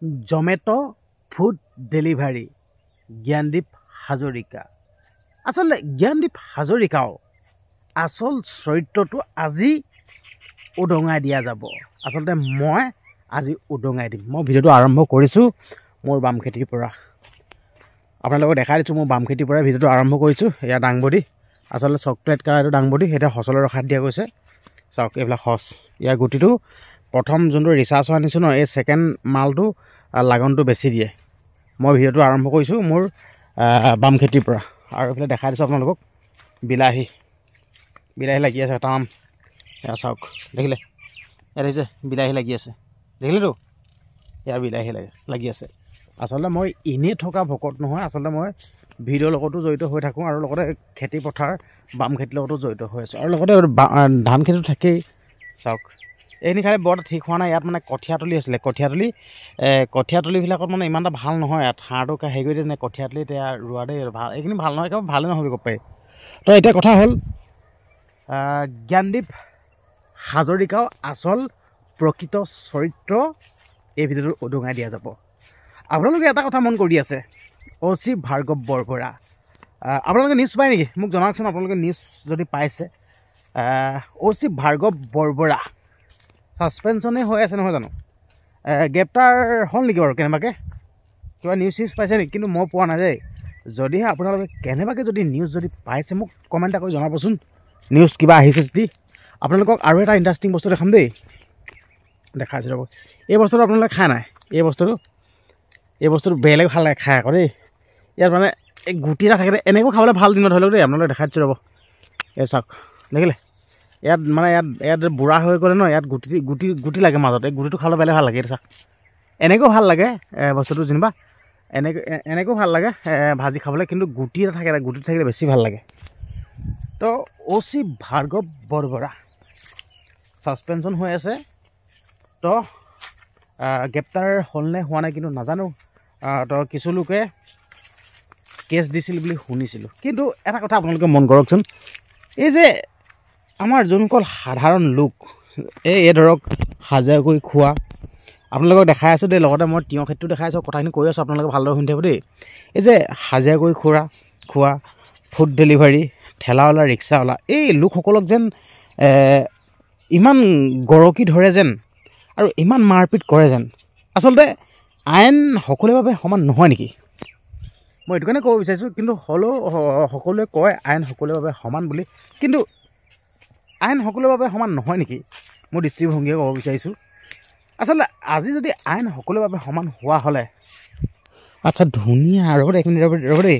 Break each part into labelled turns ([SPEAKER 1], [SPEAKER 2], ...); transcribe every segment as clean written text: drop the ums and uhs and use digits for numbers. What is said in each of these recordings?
[SPEAKER 1] Zomato food delivery Gyandeep Hazarika. আচলতে জ্ঞানদীপ হাজৰিকাও আচল চৰিত্ৰটো আজি উদঙাই দিয়া যাব। আচলতে মই আজি উদঙাই দিম। মই ভিডিঅ'টো আৰম্ভ কৰিছোঁ মোৰ বাম খেতিৰ পৰা। আপোনালোকক দেখাই দিছোঁ মোৰ বাম খেতিৰ পৰা ভিডিঅ'টো আৰম্ভ কৰিছোঁ। এয়া দাংবডি, আচলতে চকলেট কালাৰটো দাংবডি, এতিয়া সঁচলৈ ৰখাত দিয়া গৈছে। চাওক এইবিলাক সঁচ, ইয়াৰ গুটিটো প্ৰথম যোনটো ৰিচাৰ্জ আনিছোঁ ন, এই ছেকেণ্ড মালটো লাগনটো বেছি দিয়ে। মই ভিডিঅ'টো আৰম্ভ কৰিছোঁ মোৰ বাম খেতিৰ পৰা। আৰু এইফালে দেখাই দিছোঁ আপোনালোকক বিলাহী লাগি আছে তাম। এয়া চাওক, দেখিলে ইয়াত দেখিছে বিলাহী লাগি আছে, দেখিলেতো এয়া বিলাহী লাগি আছে। আচলতে মই এনেই থকা ভকত নহয়, আচলতে মই ভিডিঅ'ৰ লগতো জড়িত হৈ থাকোঁ আৰু লগতে খেতি পথাৰ বাম খেতিৰ লগতো জড়িত হৈ আছোঁ, আৰু লগতে ধান খেতিটো থাকেই। চাওক এইখিনি খালি বৰ ঠিক হোৱা নাই। ইয়াত মানে কঠীয়াতলি আছিলে, কঠীয়াতলিবিলাকত মানে ইমান এটা ভাল নহয়। ইয়াত সাৰটো হেৰি কৰি দিয়ে, কঠীয়াতলি এতিয়া ৰোৱা দেই ভাল, এইখিনি ভাল নহয়, একেবাৰে ভালেই নহয় বুলি ক'ব পাৰি। তো এতিয়া কথা হ'ল জ্ঞানদীপ হাজৰিকাও আচল প্ৰকৃত চৰিত্ৰ এই ভিডিঅ'টো উদঙাই দিয়া যাব। আপোনালোকে এটা কথা মন কৰি আছে, অচি ভাৰ্গৱ বৰবৰা। আপোনালোকে নিউজ পায় নেকি? মোক জনাওকচোন আপোনালোকে নিউজ যদি পাইছে। অচি ভাৰ্গৱ বৰবৰা ছাছপেনশ্যনেই হৈ আছে নহয় জানো? গ্ৰেপ্তাৰ হ'ল নেকি বাৰু কেনেবাকৈ? কিবা নিউজ পাইছে নেকি? কিন্তু মই পোৱা নাই দেই। যদিহে আপোনালোকে কেনেবাকৈ যদি নিউজ যদি পাইছে মোক কমেণ্ট এটা কৰি জনাবচোন। নিউজ কিবা আহিছে যদি আপোনালোকক আৰু এটা ইণ্টাৰেষ্টিং বস্তু দেখাম দেই। দেখাইছোঁ ৰ'ব, এই বস্তুটো আপোনালোকে খাই নাই? এই বস্তুটো বেলেগ ভাল লাগে খাই আকৌ দেই। ইয়াত মানে এই গুটি এটা থাকে, এনেকৈ খাবলৈ ভাল দিনত ধৰি লওক দেই। আপোনালোকে দেখাইছোঁ ৰ'ব, এই চাওক দেখিলে ইয়াত মানে ইয়াত বুঢ়া হৈ গ'লে ন, ইয়াত গুটি লাগে মাজত। এই গুটিটো খাবলৈ বেলেগ ভাল লাগে। এইটো চাওক এনেকৈও ভাল লাগে বস্তুটো, যেনিবা এনেকৈও ভাল লাগে ভাজি খাবলৈ, কিন্তু গুটি এটা থাকে, গুটি থাকিলে বেছি ভাল লাগে। তো অচি ভাৰ্গৱ বৰবৰা ছাছপেনশ্যন হৈ আছে। তো গ্ৰেপ্তাৰ হ'লনে হোৱা নাই কিন্তু নাজানো। তো কিছু লোকে কেছ দিছিল বুলি শুনিছিলোঁ। কিন্তু এটা কথা আপোনালোকে মন কৰকচোন, এই যে আমাৰ যোনসকল সাধাৰণ লোক, এই ধৰক হাজিৰা কৰি খোৱা, আপোনালোকক দেখাই আছোঁ দেই। লগতে মই তিয়ঁহ খেতিটো দেখাই আছোঁ, কথাখিনি কৈ আছোঁ, আপোনালোকে ভালদৰে শুনি থাকিব দেই। এই যে হাজিৰা কৰি খোৱা ফুড ডেলিভাৰী, ঠেলাৱালা, ৰিক্সাৱালা, এই লোকসকলক যেন ইমান গৰকি ধৰে যেন আৰু ইমান মাৰপিট কৰে যেন। আচলতে আইন সকলোৰে বাবে সমান নহয় নেকি? মই এইটো কাৰণে ক'ব বিচাৰিছোঁ। কিন্তু হ'লেও সকলোৱে কয় আইন সকলোৰে বাবে সমান বুলি, কিন্তু আইন সকলোৰে বাবে সমান নহয় নেকি? মোৰ দৃষ্টিভংগীয়ে ক'ব বিচাৰিছোঁ। আচলতে আজি যদি আইন সকলোৰে বাবে সমান হোৱা হ'লে, আচ্ছা ধুনীয়া ৰ'ব দেই, ৰ'ব দেই,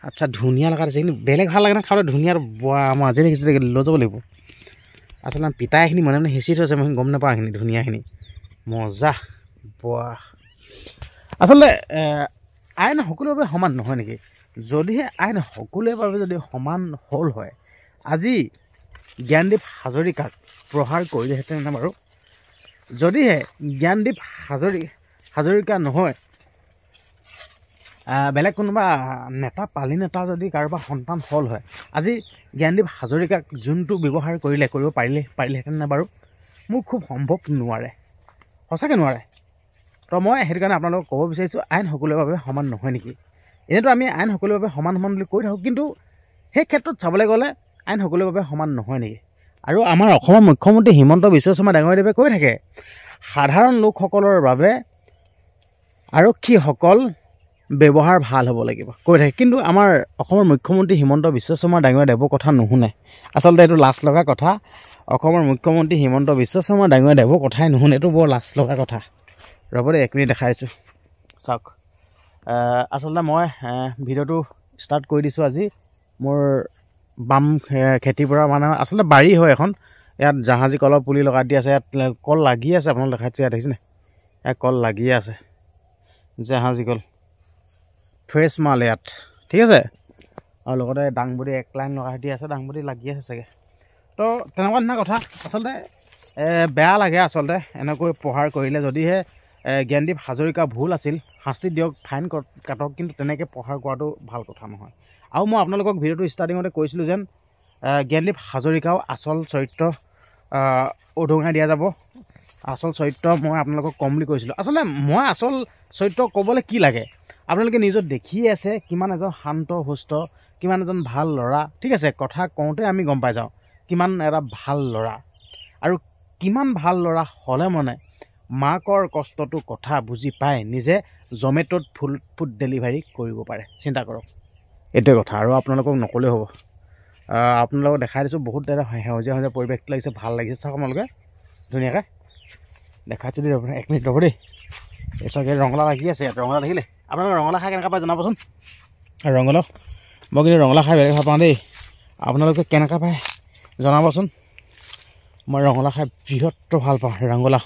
[SPEAKER 1] আচ্ছা ধুনীয়া লগা আছে, কিন্তু বেলেগ ভাল লাগে না খাবলৈ। ধুনীয়া মই আজি দেখিছোঁ, লৈ যাব লাগিব। আচলতে পিতা এইখিনি মনে হেঁচি থৈছে, মই গম নাপাওঁ এইখিনি ধুনীয়াখিনি মজা বোৱা। আচলতে আইন সকলোৰে বাবে সমান নহয় নেকি? যদিহে আইন সকলোৰে বাবে যদি সমান হ'ল হয়, আজি জ্ঞানদীপ হাজৰিকাক প্ৰহাৰ কৰিলেহেঁতেন নে বাৰু? যদিহে জ্ঞানদীপ হাজৰিকা নহয়, বেলেগ কোনোবা নেতা, পালি নেতা যদি কাৰোবাৰ সন্তান হ'ল হয়, আজি জ্ঞানদীপ হাজৰিকাক যোনটো ব্যৱহাৰ কৰিব পাৰিলেহেঁতেন নে বাৰু? মোৰ খুব সম্ভৱ নোৱাৰে, সঁচাকৈ নোৱাৰে। তো মই সেইটো কাৰণে আপোনালোকক ক'ব বিচাৰিছোঁ, আইন সকলোৰে বাবে সমান নহয় নেকি? এনেইতো আমি আইন সকলোৰে বাবে সমান বুলি কৈ থাকোঁ, কিন্তু সেই ক্ষেত্ৰত চাবলৈ গ'লে আইন সকলোৰে বাবে সমান নহয় নেকি? আৰু আমাৰ অসমৰ মুখ্যমন্ত্ৰী হিমন্ত বিশ্ব শৰ্মা ডাঙৰীয়াদেৱে কৈ থাকে, সাধাৰণ লোকসকলৰ বাবে আৰক্ষীসকল ব্যৱহাৰ ভাল হ'ব লাগিব কৈ থাকে। কিন্তু আমাৰ অসমৰ মুখ্যমন্ত্ৰী হিমন্ত বিশ্ব শৰ্মা ডাঙৰীয়াদেৱৰ কথা নুশুনে। আচলতে এইটো লাজ লগা কথা। অসমৰ মুখ্যমন্ত্ৰী হিমন্ত বিশ্ব শৰ্মা ডাঙৰীয়াদেৱৰ কথাই নুশুনে, এইটো বৰ লাজ লগা কথা। ৰ'ব দেই, এক মিনিট দেখাইছোঁ চাওক। আচলতে মই ভিডিঅ'টো ষ্টাৰ্ট কৰি দিছোঁ আজি মোৰ বাম খেতিৰ পৰা। মানে আচলতে বাৰী হয় এখন, ইয়াত জাহাজী কলৰ পুলি লগাই দি আছে, ইয়াত কল লাগি আছে। আপোনালোকে দেখাইছে, ইয়াত দেখিছেনে? ইয়াত কল লাগিয়ে আছে, জাহাজী কল ফ্ৰেছ মাল ইয়াত, ঠিক আছে। আৰু লগতে দাংবডি এক লাইন লগাই দি আছে, দাংবডি লাগি আছে চাগে। তো তেনেকুৱা ধৰণৰ কথা। আচলতে বেয়া লাগে আচলতে এনেকৈ প্ৰহাৰ কৰিলে। যদিহে জ্ঞানদীপ হাজৰিকা ভুল আছিল, শাস্তি দিয়ক, ফাইন কাটক, কিন্তু তেনেকৈ প্ৰহাৰ কৰাটো ভাল কথা নহয়। আৰু মই আপোনালোকক ভিডিঅ'টো ষ্টাৰ্টিঙতে কৈছিলোঁ যেন জ্ঞানদীপ হাজৰিকাও আচল চৰিত্ৰ উদঙাই দিয়া যাব। আচল চৰিত্ৰ মই আপোনালোকক ক'ম বুলি কৈছিলোঁ। আচলতে মই আচল চৰিত্ৰ ক'বলৈ কি লাগে, আপোনালোকে নিজৰ দেখিয়ে আছে কিমান এজন শান্ত সুস্থ, কিমান এজন ভাল ল'ৰা। ঠিক আছে, কথা কওঁতে আমি গম পাই যাওঁ কিমান এটা ভাল ল'ৰা, আৰু কিমান ভাল ল'ৰা হ'লে মানে মাকৰ কষ্টটো কথা বুজি পাই নিজে জমেট'ত ফুড ডেলিভাৰী কৰিব পাৰে। চিন্তা কৰক, এইটোৱে কথা। আৰু আপোনালোকক নক'লেও হ'ব, আপোনালোকক দেখাই দিছোঁ বহুত এটা সেউজীয়া সেউজীয়া পৰিৱেশটো লাগিছে, ভাল লাগিছে। চাওক আপোনালোকে ধুনীয়াকৈ দেখাইছোঁ দেই, আপোনাৰ 1 মিনিট ৰ'ব দেই। এই চাওক এই ৰঙালাও লাগি আছে ইয়াত, ৰঙালাও দেখিলে? আপোনালোকে ৰঙালাও খাই কেনেকুৱা পায় জনাবচোন। ৰঙালাও মই কিন্তু ৰঙালাও খাই বেলেগ ভাল পাওঁ দেই, আপোনালোকে কেনেকুৱা পায় জনাবচোন। মই ৰঙালাও খাই বৃহত্তৰ ভাল পাওঁ। ৰঙালাও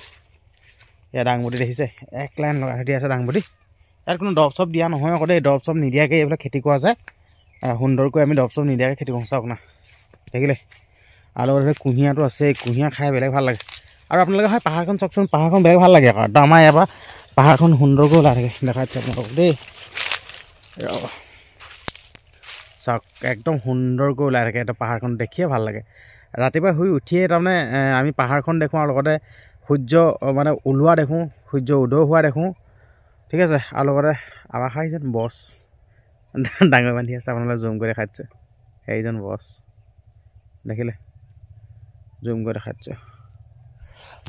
[SPEAKER 1] ইয়াত দাংবডি দেখিছে, 1 লাইন লগাই দিয়া আছে দাংবডি। ইয়াত কোনো দৰৱ চৰৱ দিয়া নহয় আকৌ দেই, দৰৱ চৰৱ নিদিয়াকৈ এইবিলাক খেতি কৰা যায়। সুন্দৰকৈ আমি দৰৱ চৰৱ নিদিয়াকৈ খেতি কৰোঁ। চাওক না দেখিলে? আৰু লগতে কুঁহিয়াৰটো আছে, কুঁহিয়াৰ খাই বেলেগ ভাল লাগে। আৰু আপোনালোকে হয় পাহাৰখন চাওকচোন, পাহাৰখন বেলেগ ভাল লাগে আকৌ। আমাৰ ইয়াৰ পৰা পাহাৰখন সুন্দৰকৈ ওলাই থাকে, দেখাইছে আপোনালোকক দেই। চাওক একদম সুন্দৰকৈ ওলাই থাকে, এটা পাহাৰখন দেখিয়ে ভাল লাগে। ৰাতিপুৱা শুই উঠিয়ে তাৰমানে আমি পাহাৰখন দেখোঁ, আৰু লগতে সূৰ্য মানে ওলোৱা দেখোঁ, সূৰ্য উদয় হোৱা দেখোঁ। ঠিক আছে, আৰু লগতে আমাৰ খাইছে বছ ডাঙৰ বান্ধি আছে, আপোনালোকে জুম কৰি দেখাইছে, সেইজন বছ দেখিলে? জুম কৰি দেখাইছে।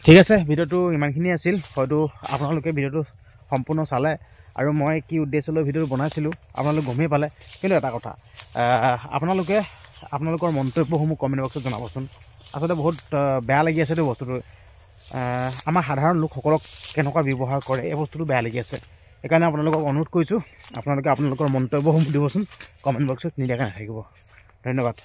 [SPEAKER 1] ঠিক আছে, ভিডিঅ'টো ইমানখিনি আছিল। হয়তো আপোনালোকে ভিডিঅ'টো সম্পূৰ্ণ চালে, আৰু মই কি উদ্দেশ্য লৈ ভিডিঅ'টো বনাইছিলোঁ আপোনালোকে গমেই পালে। কিন্তু এটা কথা, আপোনালোকে আপোনালোকৰ মন্তব্যসমূহ কমেণ্ট বক্সত জনাবচোন। আচলতে বহুত বেয়া লাগি আছেতো বস্তুটো, আমাৰ সাধাৰণ লোকসকলক কেনেকুৱা ব্যৱহাৰ কৰে এই বস্তুটো বেয়া লাগি আছে। সেইকাৰণে আপোনালোকক অনুৰোধ কৰিছোঁ, আপোনালোকে আপোনালোকৰ মন্তব্যসমূহ দিবচোন কমেণ্ট বক্সত, নিদিয়াকৈ নাথাকিব। ধন্যবাদ।